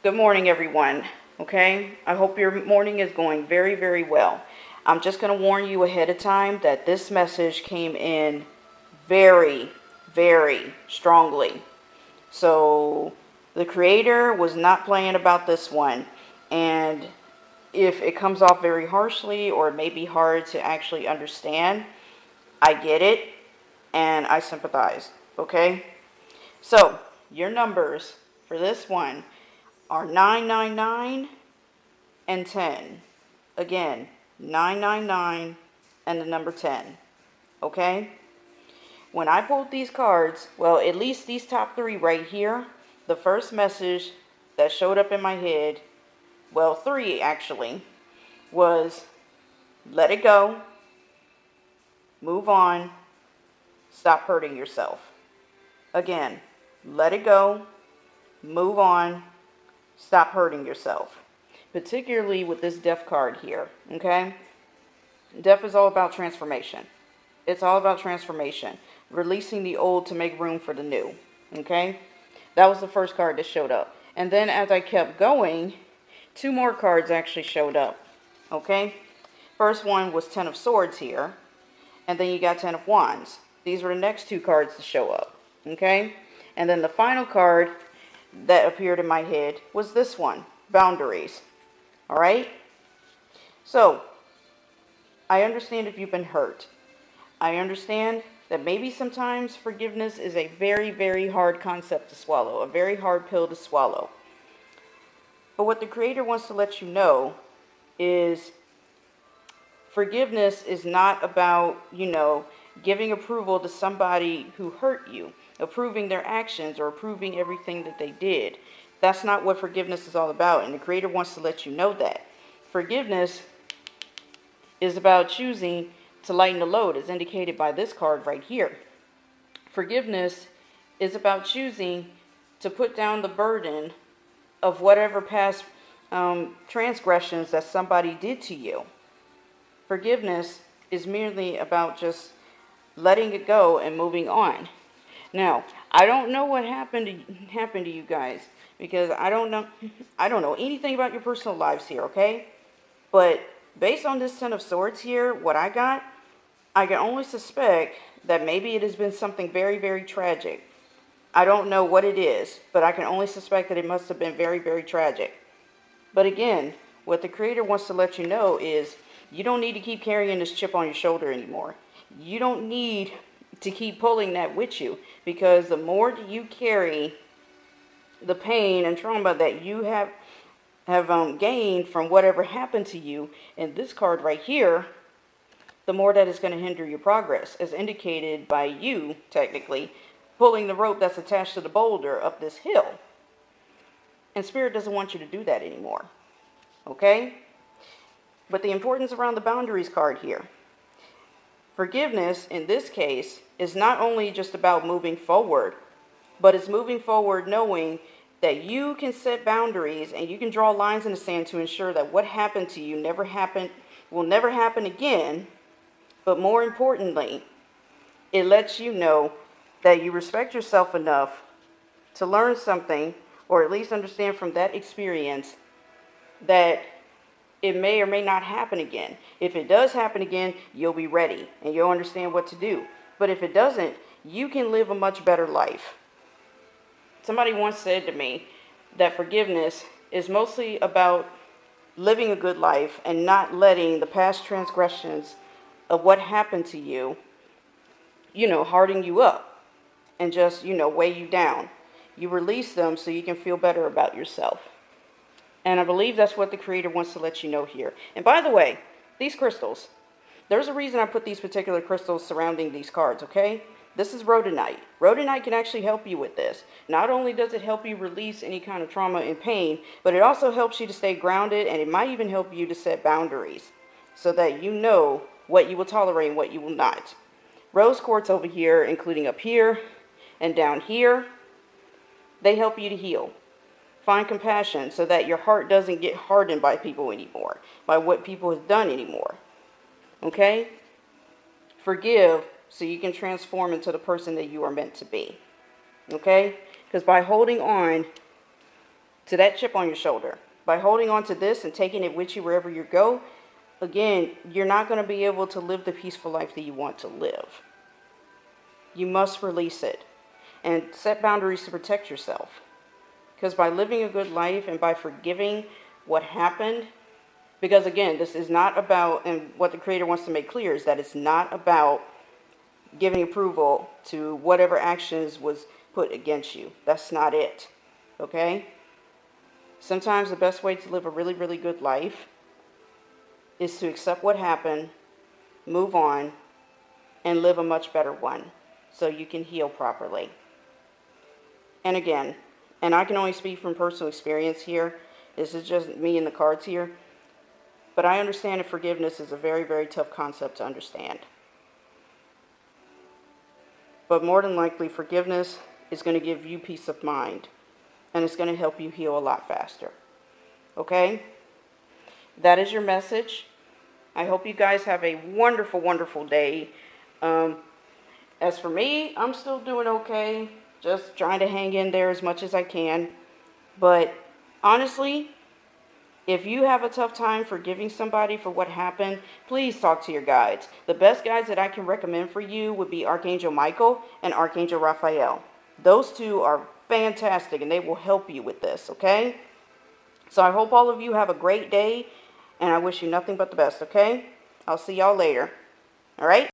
Good morning, everyone. Okay, I hope your morning is going very, very well. I'm just going to warn you ahead of time that this message came in very, very strongly. So the creator was not playing about this one. And if it comes off very harshly or it may be hard to actually understand, I get it and I sympathize. Okay, so your numbers for this one are 999 and 10. Again, 999 and the number 10. Okay? When I pulled these cards, well, at least these top three right here, the first message that showed up in my head, well, three actually, was let it go, move on, stop hurting yourself. Again, let it go, move on, stop hurting yourself. Particularly with this death card here, okay? Death is all about transformation. It's all about transformation. Releasing the old to make room for the new, okay? That was the first card that showed up. And then as I kept going, two more cards actually showed up, okay? First one was 10 of Swords here, and then you got 10 of Wands. These were the next two cards to show up, okay? And then the final card that appeared in my head was this one, Boundaries. All right? So, I understand if you've been hurt. I understand that maybe sometimes forgiveness is a very, very hard concept to swallow, a very hard pill to swallow. But what the Creator wants to let you know is forgiveness is not about, giving approval to somebody who hurt you, approving their actions or approving everything that they did. That's not what forgiveness is all about, and the Creator wants to let you know that. Forgiveness is about choosing to lighten the load, as indicated by this card right here. Forgiveness is about choosing to put down the burden of whatever past transgressions that somebody did to you. Forgiveness is merely about just letting it go and moving on. Now, I don't know what happened to you guys, because I don't know anything about your personal lives here, okay? But based on this 10 of Swords here, what I got, I can only suspect that maybe it has been something very, very tragic. I don't know what it is, but I can only suspect that it must have been very, very tragic. But again, what the Creator wants to let you know is you don't need to keep carrying this chip on your shoulder anymore. You don't need to keep pulling that with you, because the more that you carry the pain and trauma that you have gained from whatever happened to you in this card right here, the more that is going to hinder your progress, as indicated by you, technically, pulling the rope that's attached to the boulder up this hill. And Spirit doesn't want you to do that anymore. Okay? But the importance around the Boundaries card here. Forgiveness, in this case, is not only just about moving forward, but it's moving forward knowing that you can set boundaries and you can draw lines in the sand to ensure that what happened to you will never happen again. But more importantly, it lets you know that you respect yourself enough to learn something, or at least understand from that experience, that it may or may not happen again. If it does happen again, you'll be ready and you'll understand what to do. But if it doesn't, you can live a much better life. Somebody once said to me that forgiveness is mostly about living a good life and not letting the past transgressions of what happened to you, harden you up and just, weigh you down. You release them so you can feel better about yourself. And I believe that's what the Creator wants to let you know here. And by the way, these crystals, there's a reason I put these particular crystals surrounding these cards, okay? This is rhodonite. Rhodonite can actually help you with this. Not only does it help you release any kind of trauma and pain, but it also helps you to stay grounded, and it might even help you to set boundaries so that you know what you will tolerate and what you will not. Rose quartz over here, including up here and down here, they help you to heal. Find compassion so that your heart doesn't get hardened by people anymore, by what people have done anymore. Okay? Forgive so you can transform into the person that you are meant to be. Okay? Because by holding on, to that chip on your shoulder. By holding on to this and taking it with you wherever you go, again, you're not going to be able to live the peaceful life that you want to live. You must release it and set boundaries to protect yourself. Because by living a good life and by forgiving what happened, because again, this is not about, and what the Creator wants to make clear is that it's not about giving approval to whatever actions was put against you. That's not it. Okay? Sometimes the best way to live a really, really good life is to accept what happened, move on, and live a much better one so you can heal properly. And again, and I can only speak from personal experience here. This is just me and the cards here. But I understand that forgiveness is a very, very tough concept to understand. But more than likely, forgiveness is going to give you peace of mind. And it's going to help you heal a lot faster. Okay? That is your message. I hope you guys have a wonderful, wonderful day. As for me, I'm still doing okay. Just trying to hang in there as much as I can. But honestly, if you have a tough time forgiving somebody for what happened, please talk to your guides. The best guides that I can recommend for you would be Archangel Michael and Archangel Raphael. Those two are fantastic and they will help you with this, okay? So I hope all of you have a great day and I wish you nothing but the best, okay? I'll see y'all later. All right?